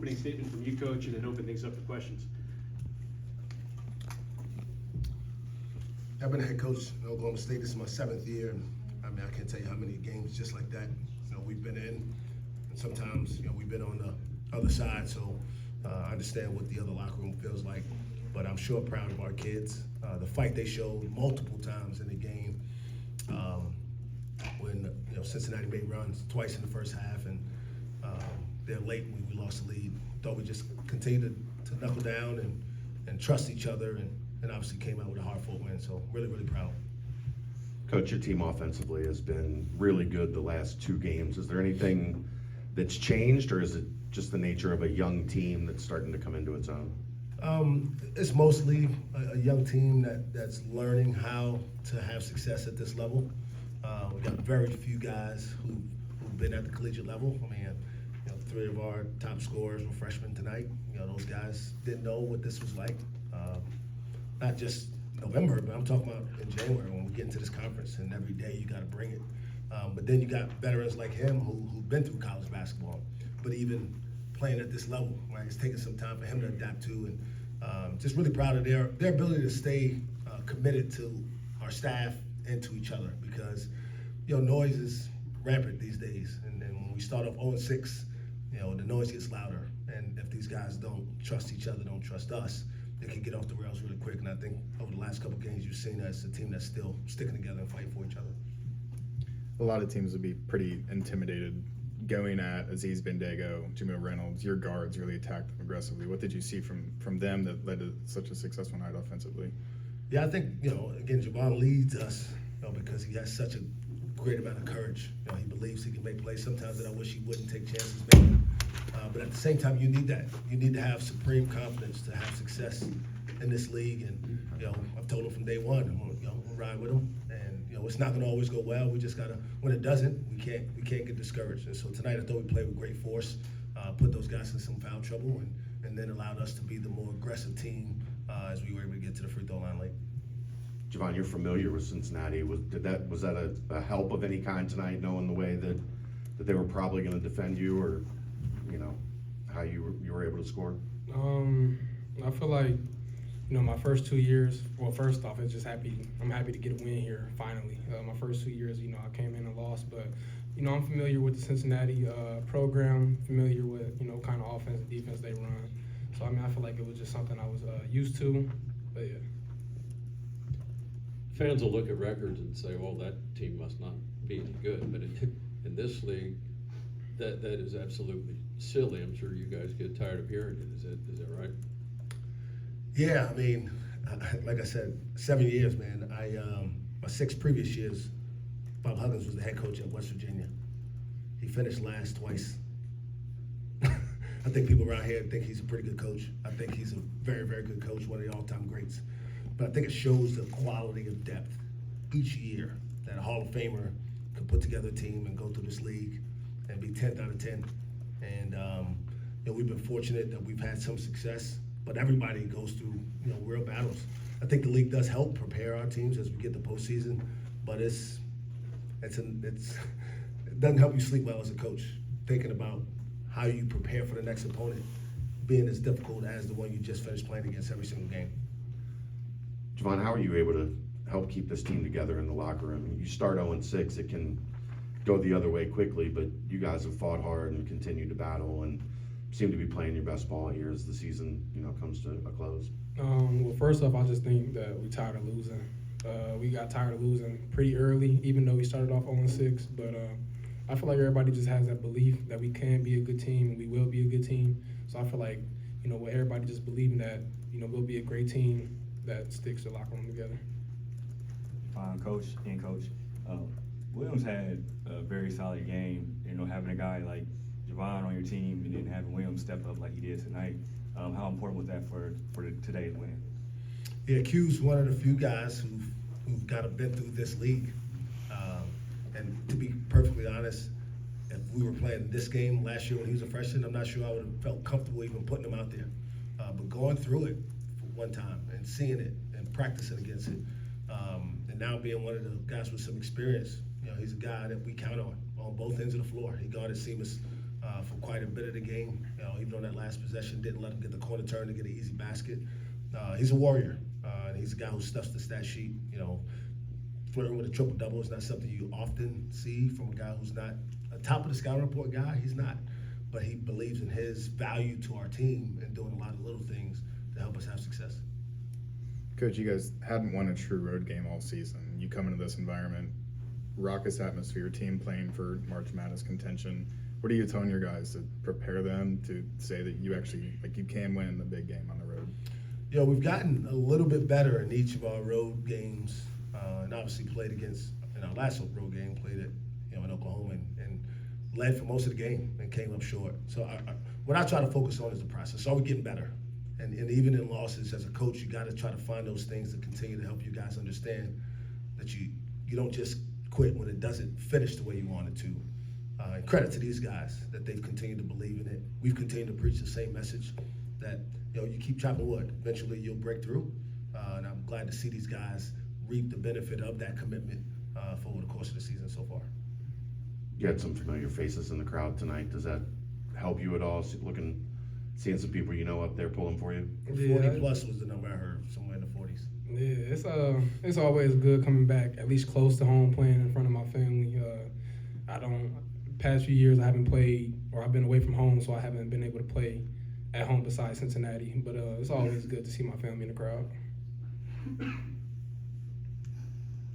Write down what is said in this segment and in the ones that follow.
opening statement from you, Coach, and then open things up to questions. I've been a head coach in Oklahoma State. This is my 7th year. I mean, I can't tell you how many games just like that, we've been in. And sometimes, we've been on the other side, so I understand what the other locker room feels like. But I'm sure proud of our kids. The fight they showed multiple times in the game when, Cincinnati made runs twice in the first half, and they're late when we lost the lead. Thought we just continued to knuckle down and trust each other, and obviously came out with a hard-fought win. So really, really proud. Coach, your team offensively has been really good the last 2 games. Is there anything that's changed, or is it just the nature of a young team that's starting to come into its own? It's mostly a young team that's learning how to have success at this level. We got very few guys who've been at the collegiate level. I mean, 3 of our top scorers were freshmen tonight. Those guys didn't know what this was like. Not just November, but I'm talking about in January when we get into this conference, and every day you got to bring it. But then you got veterans like him who've been through college basketball, but even playing at this level, right? It's taking some time for him to adapt to, and just really proud of their ability to stay committed to our staff and to each other, because noise is rampant these days, and when we start off 0-6, the noise gets louder, and if these guys don't trust each other, don't trust us, they can get off the rails really quick. And I think over the last couple of games, you've seen that it's a team that's still sticking together and fighting for each other. A lot of teams would be pretty intimidated going at Aziz Bendago, Jamil Reynolds. Your guards really attacked them aggressively. What did you see from them that led to such a successful night offensively? Yeah, I think, again, Javon leads us, because he has such a great amount of courage. He believes he can make plays sometimes that I wish he wouldn't take chances making. But at the same time, you need that. You need to have supreme confidence to have success in this league. And, I've told him from day one, I'm going to ride with him. And, it's not going to always go well. We just got to, when it doesn't, we can't get discouraged. And so tonight I thought we played with great force, put those guys in some foul trouble, and then allowed us to be the more aggressive team as we were able to get to the free throw line late. Javon, you're familiar with Cincinnati. Was that a help of any kind tonight, knowing the way that they were probably going to defend you, or how you were able to score? I feel like my first 2 years. Well, first off, I'm happy to get a win here finally. My first 2 years, I came in and lost, but I'm familiar with the Cincinnati program, familiar with kind of offense and defense they run. So I feel like it was just something I was used to. But yeah. Fans will look at records and say, well, that team must not be any good. But in this league, that is absolutely silly. I'm sure you guys get tired of hearing it. Is that right? Yeah, I mean, like I said, 7 years, man. My 6 previous years, Bob Huggins was the head coach at West Virginia. He finished last twice. I think people around here think he's a pretty good coach. I think he's a very, very good coach, one of the all-time greats. But I think it shows the quality of depth each year that a Hall of Famer can put together a team and go through this league and be 10th out of 10. And we've been fortunate that we've had some success, but everybody goes through real battles. I think the league does help prepare our teams as we get the postseason, but it doesn't help you sleep well as a coach, thinking about how you prepare for the next opponent being as difficult as the one you just finished playing against every single game. Javon, how are you able to help keep this team together in the locker room? You start 0-6, it can go the other way quickly, but you guys have fought hard and continued to battle and seem to be playing your best ball here as the season, comes to a close. Well, first off, I just think that we tired of losing. We got tired of losing pretty early, even though we started off 0-6. But I feel like everybody just has that belief that we can be a good team and we will be a good team. So I feel like, with everybody just believing that, we'll be a great team that sticks the locker room together. Coach. Williams had a very solid game. Having a guy like Javon on your team and then having Williams step up like he did tonight. How important was that for today's win? Yeah, Q's one of the few guys who've kind of been through this league. And to be perfectly honest, if we were playing this game last year when he was a freshman, I'm not sure I would have felt comfortable even putting him out there. But going through it for one time and seeing it and practicing against it, and now being one of the guys with some experience, he's a guy that we count on both ends of the floor. He guarded Seamus for quite a bit of the game. Even on that last possession, didn't let him get the corner turn to get an easy basket. He's a warrior, and he's a guy who stuffs the stat sheet. Flirting with a triple-double is not something you often see from a guy who's not a top of the scouting report guy. He's not, but he believes in his value to our team and doing a lot of little things to help us have success. Coach, you guys hadn't won a true road game all season. You come into this environment, raucous atmosphere, team playing for March Madness contention. What are you telling your guys to prepare them to say that you actually, you can win the big game on the road? We've gotten a little bit better in each of our road games, and obviously played against, in our last road game, played it, in Oklahoma and led for most of the game and came up short. So what I try to focus on is the process. So we're getting better. And even in losses, as a coach, you got to try to find those things that continue to help you guys understand that you don't just quit when it doesn't finish the way you want it to. And credit to these guys that they've continued to believe in it. We've continued to preach the same message that you keep chopping wood. Eventually, you'll break through. And I'm glad to see these guys reap the benefit of that commitment for over the course of the season so far. You had some familiar faces in the crowd tonight. Does that help you at all? Seeing some people up there pulling for you? 40 plus was the number I heard, somewhere in the 40s. Yeah, it's always good coming back, at least close to home, playing in front of my family. Past few years I haven't played, or I've been away from home, so I haven't been able to play at home besides Cincinnati. But it's always good to see my family in the crowd.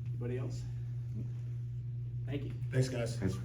Anybody else? Thank you. Thanks, guys. Thanks.